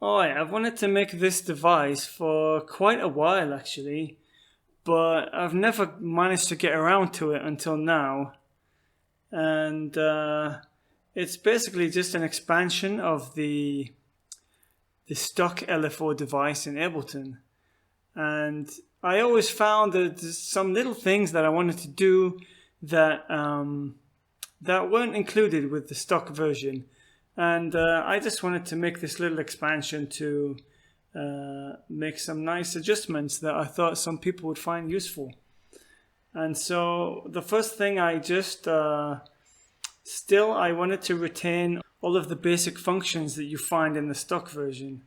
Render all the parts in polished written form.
Alright, I've wanted to make this device for quite a while actually, but I've never managed to get around to it until now. And it's basically just an expansion of the stock LFO device in Ableton. And I always found that there's some little things that I wanted to do that that weren't included with the stock version. And I just wanted to make this little expansion to make some nice adjustments that I thought some people would find useful. And so the first thing I just still I wanted to retain all of the basic functions that you find in the stock version,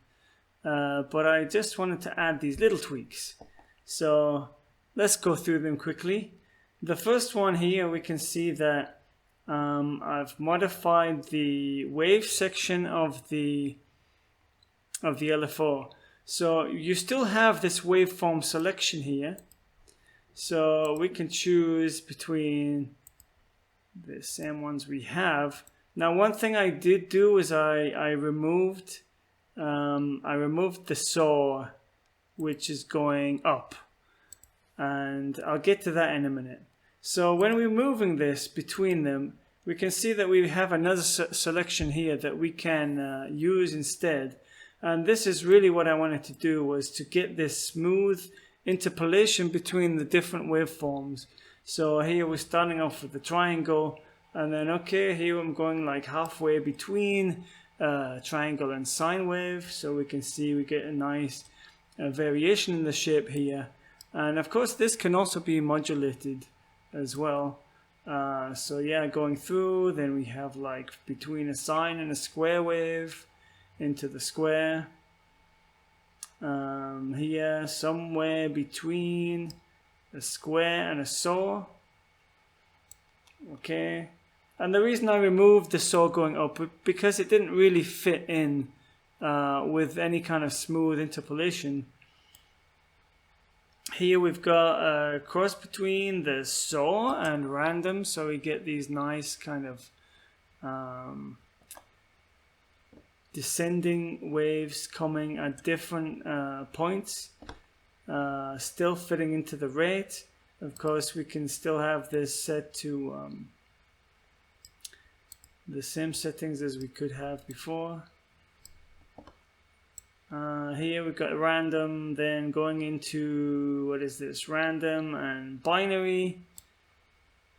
but I just wanted to add these little tweaks. So let's go through them quickly. The first one here, we can see that I've modified the wave section of the LFO. So you still have this waveform selection here. So we can choose between the same ones we have. Now, one thing I did do is I removed the saw, which is going up, and I'll get to that in a minute. So when we're moving this between them, we can see that we have another selection here that we can use instead. And this is really what I wanted to do, was to get this smooth interpolation between the different waveforms. So here we're starting off with the triangle, and then okay, here I'm going like halfway between triangle and sine wave, so we can see we get a nice variation in the shape here. And of course this can also be modulated as well. So yeah, going through, then we have like between a sine and a square wave into the square. Here somewhere between a square and a saw. Okay, and the reason I removed the saw going up, because it didn't really fit in with any kind of smooth interpolation. Here we've got a cross between the saw and random, so we get these nice kind of descending waves coming at different points, still fitting into the rate. Of course, we can still have this set to the same settings as we could have before. Here we've got random, then going into, what is this, random and binary.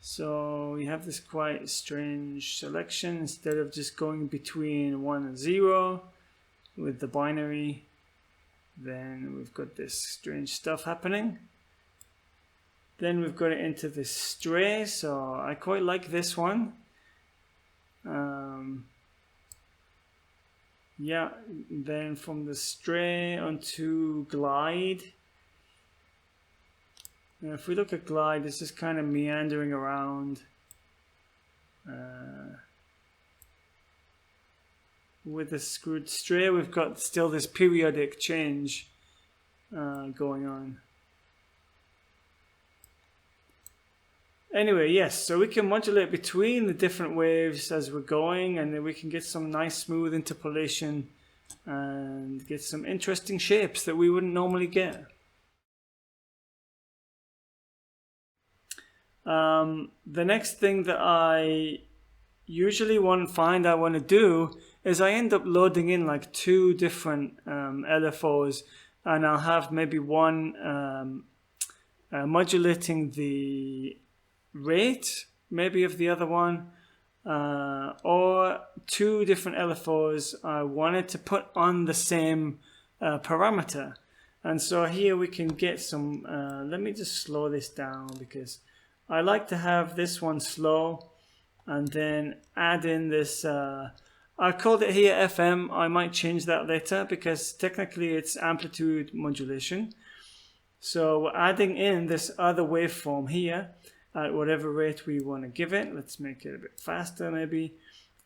So we have this quite strange selection. Instead of just going between 1 and 0 with the binary, then we've got this strange stuff happening. Then we've got it into this stray, so I quite like this one. Yeah, then from the stray onto glide. Now if we look at glide, this is kind of meandering around. With the screwed stray, we've got still this periodic change going on. Anyway, yes, so we can modulate between the different waves as we're going, and then we can get some nice smooth interpolation and get some interesting shapes that we wouldn't normally get. The next thing that I usually find I want to do is I end up loading in like 2 different LFOs, and I'll have maybe one modulating the rate maybe of the other one, or 2 different LFOs I wanted to put on the same parameter. And so here we can get some, let me just slow this down, because I like to have this one slow and then add in this, I called it here FM. I might change that later because technically it's amplitude modulation. So we're adding in this other waveform here at whatever rate we want to give it. Let's make it a bit faster maybe.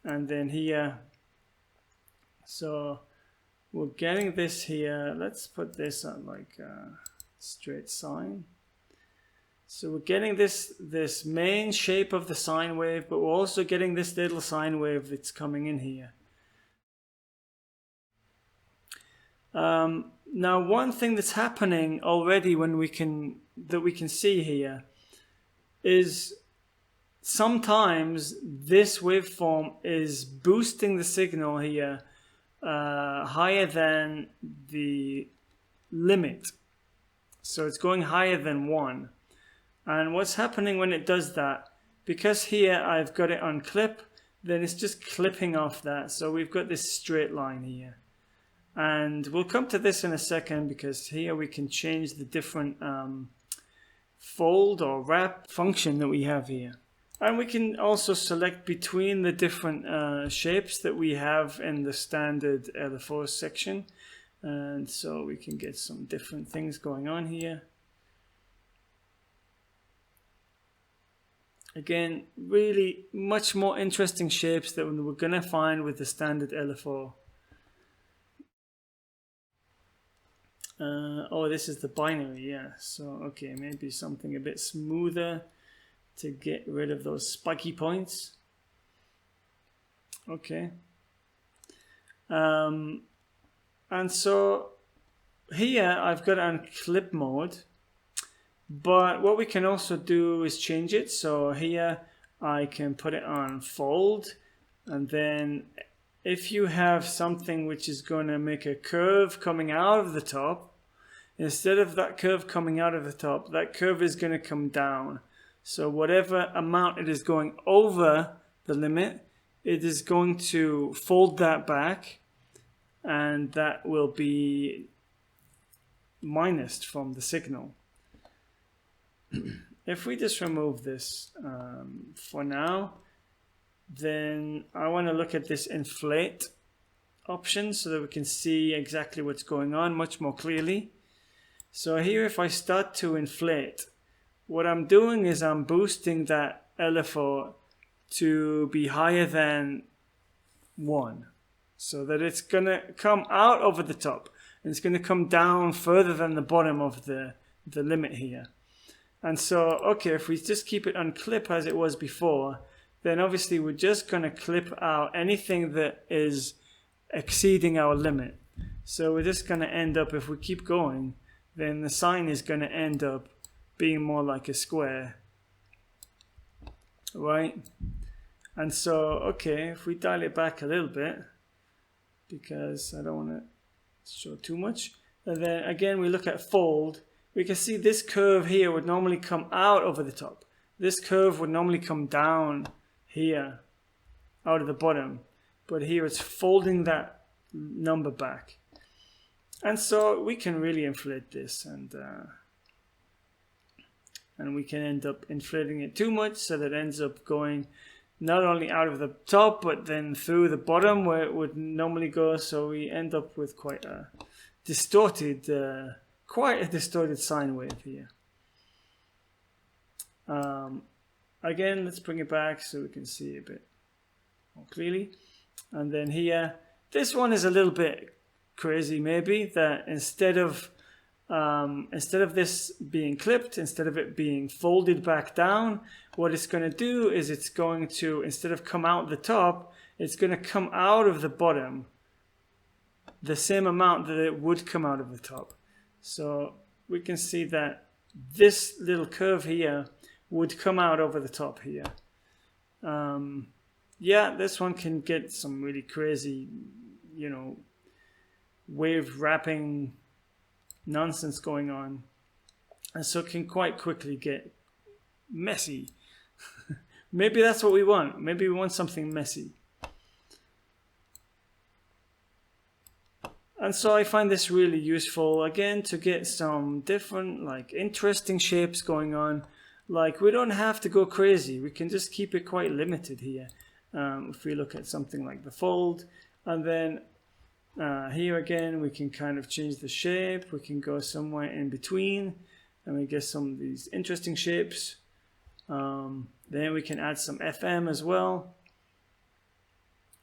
And then here, so we're getting this here. Let's put this on like a straight sine. So we're getting this main shape of the sine wave, but we're also getting this little sine wave that's coming in here. Now, one thing that's happening already that we can see here is sometimes this waveform is boosting the signal here higher than the limit. So it's going higher than 1. And what's happening when it does that, because here I've got it on clip, then it's just clipping off that. So we've got this straight line here. And we'll come to this in a second, because here we can change the different fold or wrap function that we have here. And we can also select between the different shapes that we have in the standard LFO section. And so we can get some different things going on here. Again, really much more interesting shapes that we're going to find with the standard LFO. Oh, this is the binary, yeah. So, okay, maybe something a bit smoother to get rid of those spiky points. Okay. And so here I've got it on clip mode, but what we can also do is change it. So here I can put it on fold, and then if you have something which is going to make a curve coming out of the top, instead of that curve coming out of the top, that curve is going to come down. So whatever amount it is going over the limit, it is going to fold that back, and that will be minused from the signal. If we just remove this for now, then I want to look at this inflate option so that we can see exactly what's going on much more clearly. So here, if I start to inflate, what I'm doing is I'm boosting that LFO to be higher than 1, so that it's going to come out over the top, and it's going to come down further than the bottom of the limit here. And so, okay, if we just keep it on clip as it was before, then obviously we're just going to clip out anything that is exceeding our limit. So we're just going to end up, if we keep going, then the sign is going to end up being more like a square, right? And so, okay, if we dial it back a little bit, because I don't want to show too much, and then again we look at fold, we can see this curve here would normally come out over the top. This curve would normally come down here, out of the bottom, but here it's folding that number back. And so we can really inflate this, and we can end up inflating it too much, so that it ends up going not only out of the top, but then through the bottom where it would normally go. So we end up with quite a distorted sine wave here. Again, let's bring it back so we can see a bit more clearly. And then here, this one is a little bit crazy, maybe, that instead of this being clipped, instead of it being folded back down, what it's going to do is it's going to, instead of come out the top, it's going to come out of the bottom the same amount that it would come out of the top. So we can see that this little curve here would come out over the top here. Yeah, this one can get some really crazy, you know, wave wrapping nonsense going on, and so it can quite quickly get messy. Maybe that's what we want. Maybe we want something messy. And so I find this really useful, again, to get some different, like, interesting shapes going on. Like, we don't have to go crazy. We can just keep it quite limited here. If we look at something like the fold, and then here again, we can kind of change the shape. We can go somewhere in between, and we get some of these interesting shapes. Then we can add some FM as well,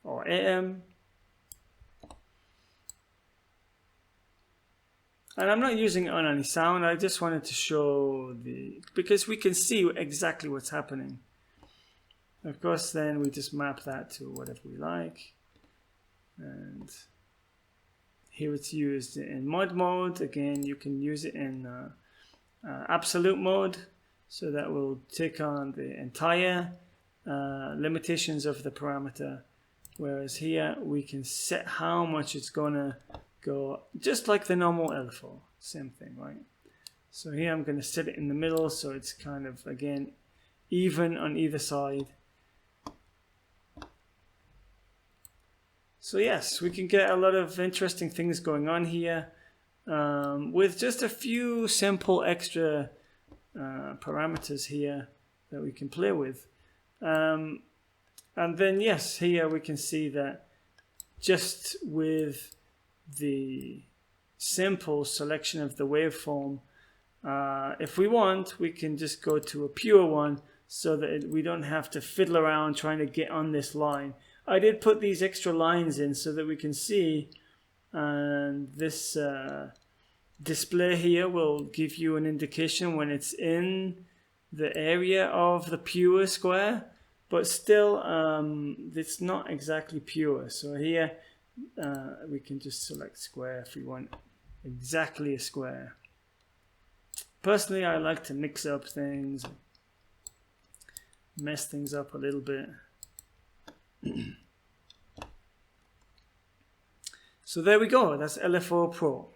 or AM. And I'm not using it on any sound. I just wanted to show because we can see exactly what's happening. Of course, then we just map that to whatever we like. And Here it's used in mod mode. Again, you can use it in absolute mode, so that will take on the entire limitations of the parameter. Whereas here we can set how much it's gonna go, just like the normal LFO, same thing, right? So here I'm gonna set it in the middle, so it's kind of, again, even on either side. So yes, we can get a lot of interesting things going on here with just a few simple extra parameters here that we can play with. And then yes, here we can see that just with the simple selection of the waveform, if we want, we can just go to a pure one so that we don't have to fiddle around trying to get on this line. I did put these extra lines in so that we can see, and this display here will give you an indication when it's in the area of the pure square, but still it's not exactly pure. So here we can just select square if we want exactly a square. Personally, I like to mix up things, mess things up a little bit. So there we go, that's LFO Pro.